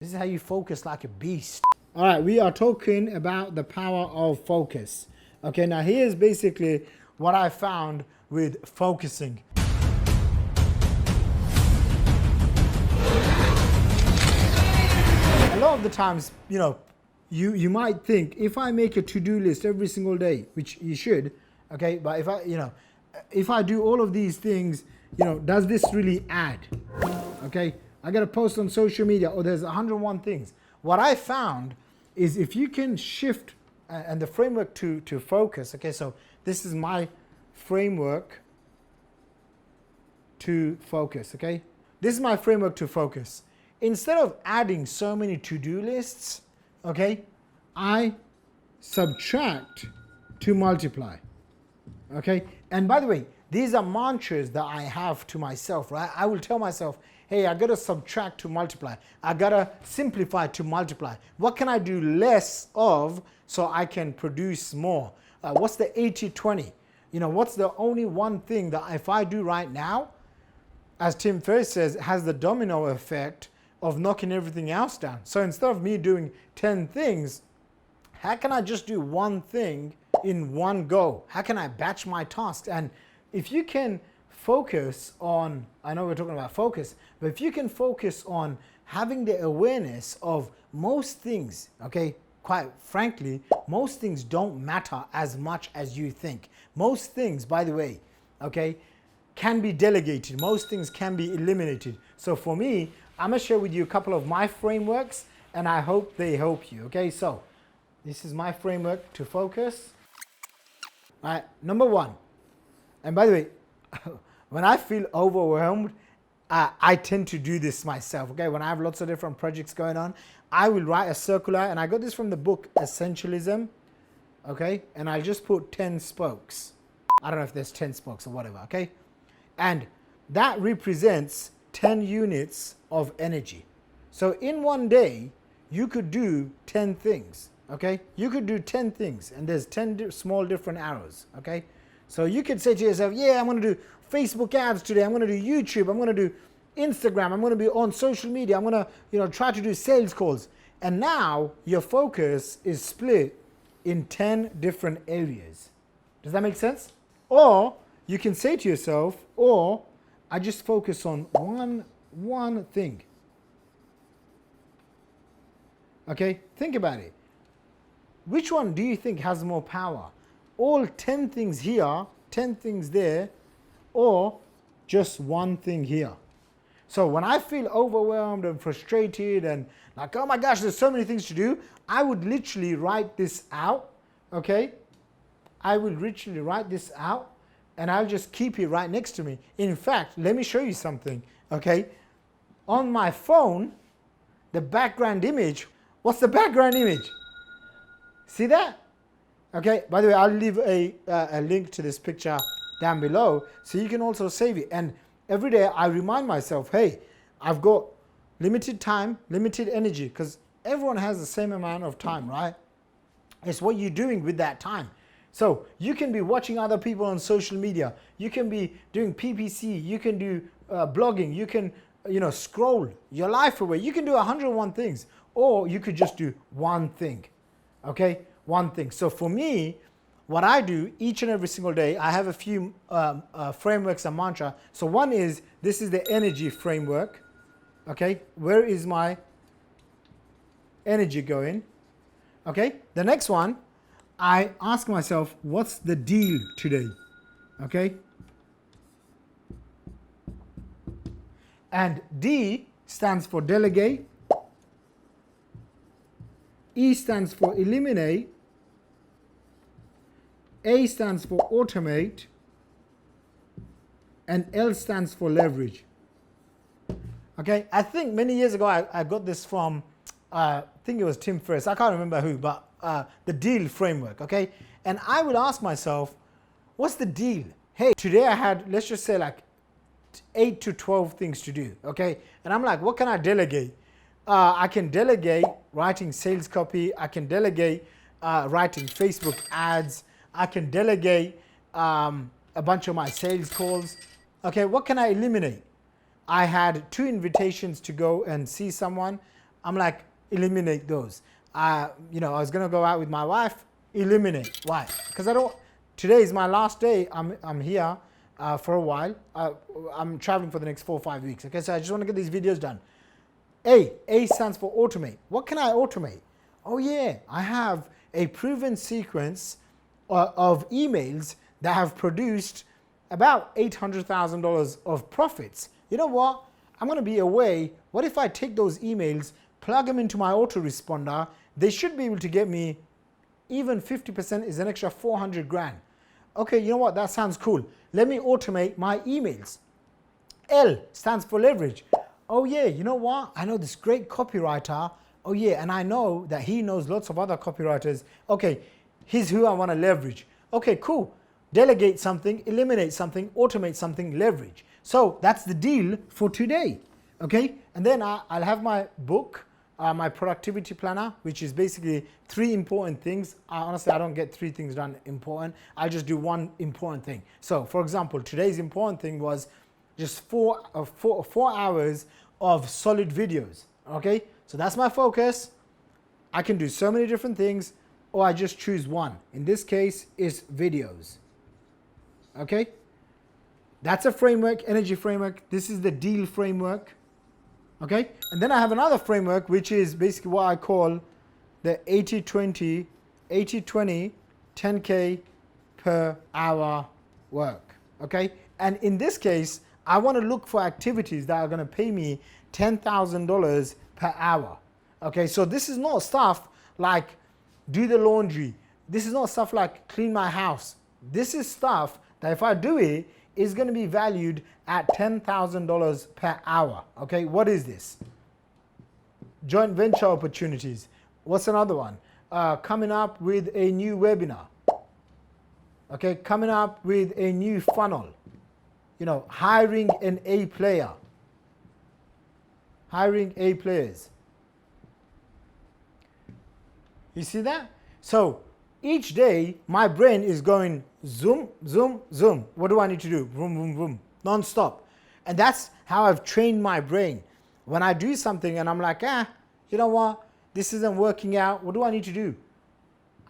This is how you focus like a beast. All right, we are talking about the power of focus. Okay, now here's basically what I found with focusing. A lot of the times, you might think, if I make a to-do list every single day, which you should, okay, but if I do all of these things, does this really add? Okay, I got to post on social media, or there's 101 things. What I found is if you can shift and the framework to focus. Okay, so this is my framework to focus. Okay, this is my framework to focus. Instead of adding so many to-do lists, okay, I subtract to multiply. Okay, and by the way, these are mantras that I have to myself, right? I will tell myself, hey, I gotta subtract to multiply. I gotta simplify to multiply. What can I do less of so I can produce more? What's the 80-20? What's the only one thing that if I do right now, as Tim Ferriss says, it has the domino effect of knocking everything else down. So instead of me doing 10 things, how can I just do one thing in one go? How can I batch my tasks? And if you can focus on, I know we're talking about focus, but if you can focus on having the awareness of most things, okay, quite frankly, most things don't matter as much as you think. Most things, by the way, okay, can be delegated. Most things can be eliminated. So for me, I'm gonna share with you a couple of my frameworks, and I hope they help you, okay? So this is my framework to focus. All right, number one, and by the way, when I feel overwhelmed, I tend to do this myself, okay? When I have lots of different projects going on, I will write a circular, and I got this from the book Essentialism, okay? And I just put 10 spokes. I don't know if there's 10 spokes or whatever, okay? And that represents 10 units of energy. So in one day, you could do 10 things, okay? You could do 10 things, and there's 10 small different arrows, okay? So you could say to yourself, yeah, I'm going to do Facebook ads today. I'm going to do YouTube. I'm going to do Instagram. I'm going to be on social media. I'm going to, try to do sales calls. And now your focus is split in 10 different areas. Does that make sense? Or you can say to yourself, or I just focus on one thing. Okay, think about it. Which one do you think has more power? All 10 things here, 10 things there, or just one thing here? So when I feel overwhelmed and frustrated and like, oh my gosh, there's so many things to do, I would literally write this out, okay? I will literally write this out, and I'll just keep it right next to me. In fact, let me show you something, okay? On my phone, the background image, what's the background image? See that? Okay, by the way, I'll leave a link to this picture down below so you can also save it. And every day I remind myself, hey, I've got limited time, limited energy, because everyone has the same amount of time, right? It's what you're doing with that time. So you can be watching other people on social media. You can be doing PPC. You can do blogging. You can, scroll your life away. You can do 101 things, or you could just do one thing, okay? One thing. So for me, what I do each and every single day, I have a few frameworks and mantra. So one is, this is the energy framework, okay? Where is my energy going? Okay, the next one, I ask myself, what's the deal today? Okay? And D stands for delegate. E stands for eliminate. A stands for automate. And L stands for leverage. Okay, I think many years ago I got this from, I think it was Tim Ferriss, I can't remember who, but the deal framework, okay? And I would ask myself, what's the deal? Hey, today I had, let's just say like 8 to 12 things to do, okay? And I'm like, what can I delegate? I can delegate writing sales copy. I can delegate writing Facebook ads. I can delegate a bunch of my sales calls. Okay, what can I eliminate? I had 2 invitations to go and see someone. I'm like, eliminate those. I was gonna go out with my wife, eliminate. Why? Because I don't, today is my last day. I'm here for a while. I'm traveling for the next 4 or 5 weeks. Okay, so I just want to get these videos done. A stands for automate. What can I automate? Oh yeah, I have a proven sequence of emails that have produced about $800,000 of profits. You know what? I'm going to be away. What if I take those emails, plug them into my autoresponder? They should be able to get me, even 50% is an extra 400 grand. Okay, you know what? That sounds cool. Let me automate my emails. L stands for leverage. Oh yeah, you know what? I know this great copywriter. Oh yeah, and I know that he knows lots of other copywriters. Okay, he's who I want to leverage. Okay, cool. Delegate something, eliminate something, automate something, leverage. So that's the deal for today. Okay, and then I'll have my book, my productivity planner, which is basically 3 important things. Honestly, I don't get 3 things done important. I just do 1 important thing. So for example, today's important thing was just 4 hours of solid videos. Okay, so that's my focus. I can do so many different things, or I just choose one. In this case, is videos. Okay, that's a framework, energy framework. This is the deal framework. Okay, and then I have another framework, which is basically what I call the 80-20, 80-20, 10K per hour work. Okay, and in this case, I want to look for activities that are going to pay me $10,000 per hour. Okay, so this is not stuff like do the laundry. This is not stuff like clean my house. This is stuff that if I do it, is going to be valued at $10,000 per hour. Okay, what is this? Joint venture opportunities. What's another one? Coming up with a new webinar. Okay, coming up with a new funnel. You know, hiring an A player. Hiring A players. You see that? So each day my brain is going zoom, zoom, zoom. What do I need to do? Vroom, vroom, vroom, non-stop. And that's how I've trained my brain. When I do something and I'm like, you know what? This isn't working out. What do I need to do?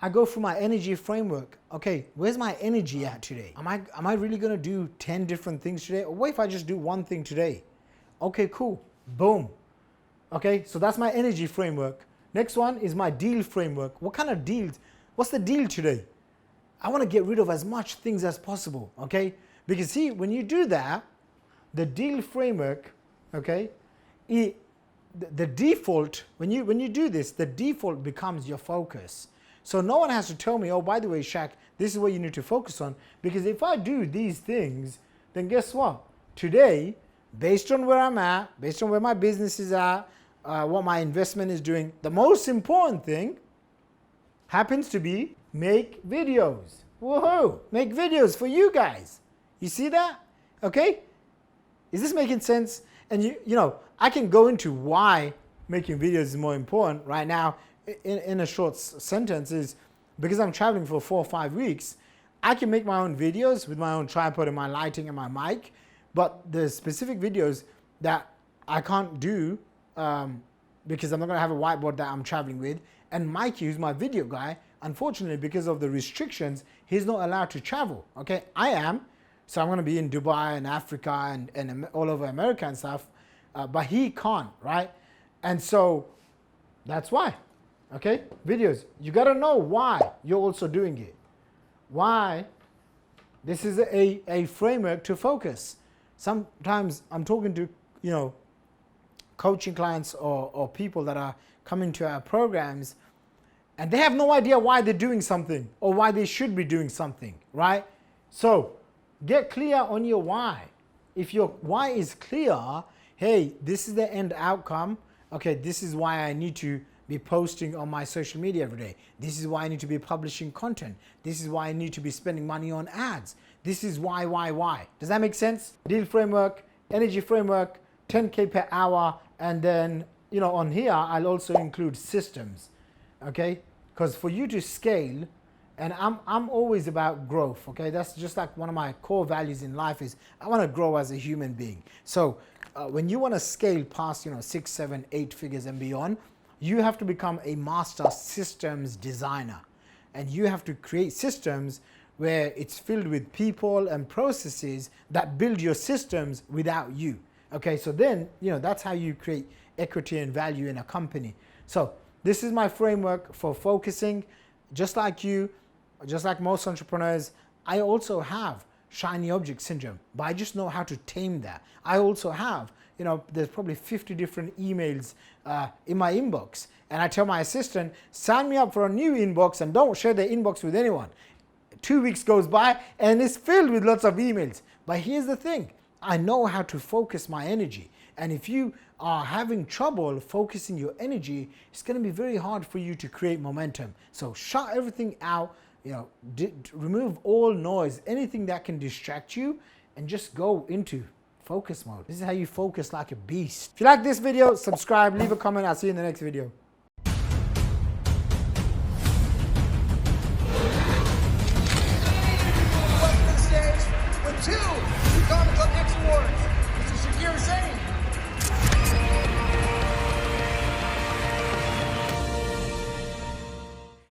I go through my energy framework. Okay, where's my energy at today? Am I really gonna do 10 different things today? Or what if I just do 1 thing today? Okay, cool, boom. Okay, so that's my energy framework. Next one is my deal framework. What kind of deals? What's the deal today? I wanna get rid of as much things as possible, okay? Because see, when you do that, the deal framework, okay, the default, when you do this, the default becomes your focus. So no one has to tell me, oh, by the way, Shaq, this is what you need to focus on. Because if I do these things, then guess what? Today, based on where I'm at, based on where my business is at, what my investment is doing, the most important thing happens to be make videos. Woohoo! Make videos for you guys. You see that? Okay? Is this making sense? And you know, I can go into why making videos is more important right now. In a short sentence is because I'm traveling for 4 or 5 weeks, I can make my own videos with my own tripod and my lighting and my mic, but the specific videos that I can't do because I'm not gonna have a whiteboard that I'm traveling with, and Mikey, who's my video guy, unfortunately because of the restrictions, he's not allowed to travel, okay? I am, so I'm gonna be in Dubai and Africa and all over America and stuff, but he can't, right? And so that's why. Okay, videos. You gotta know why you're also doing it. Why? This is a framework to focus. Sometimes I'm talking to, you know, coaching clients or people that are coming to our programs and they have no idea why they're doing something or why they should be doing something, right? So get clear on your why. If your why is clear, hey, this is the end outcome. Okay, this is why I need to be posting on my social media every day. This is why I need to be publishing content. This is why I need to be spending money on ads. This is why. Does that make sense? Deal framework, energy framework, 10K per hour, and then, you know, on here, I'll also include systems, okay? Because for you to scale And I'm always about growth, okay? That's just like one of my core values in life is I want to grow as a human being. So when you want to scale past, 6, 7, 8 figures and beyond, you have to become a master systems designer. And you have to create systems where it's filled with people and processes that build your systems without you. Okay, so then, that's how you create equity and value in a company. So this is my framework for focusing. Just like you, just like most entrepreneurs, I also have shiny object syndrome, but I just know how to tame that. I also have, there's probably 50 different emails in my inbox. And I tell my assistant, sign me up for a new inbox and don't share the inbox with anyone. 2 weeks goes by and it's filled with lots of emails. But here's the thing, I know how to focus my energy. And if you are having trouble focusing your energy, it's going to be very hard for you to create momentum. So shut everything out, remove all noise, anything that can distract you, and just go into focus mode. This is how you focus like a beast. If you like this video, subscribe, leave a comment. I'll see you in the next video. Welcome to the stage with 2 Comic Club X Awards. Mr. Shaqir Hussyin.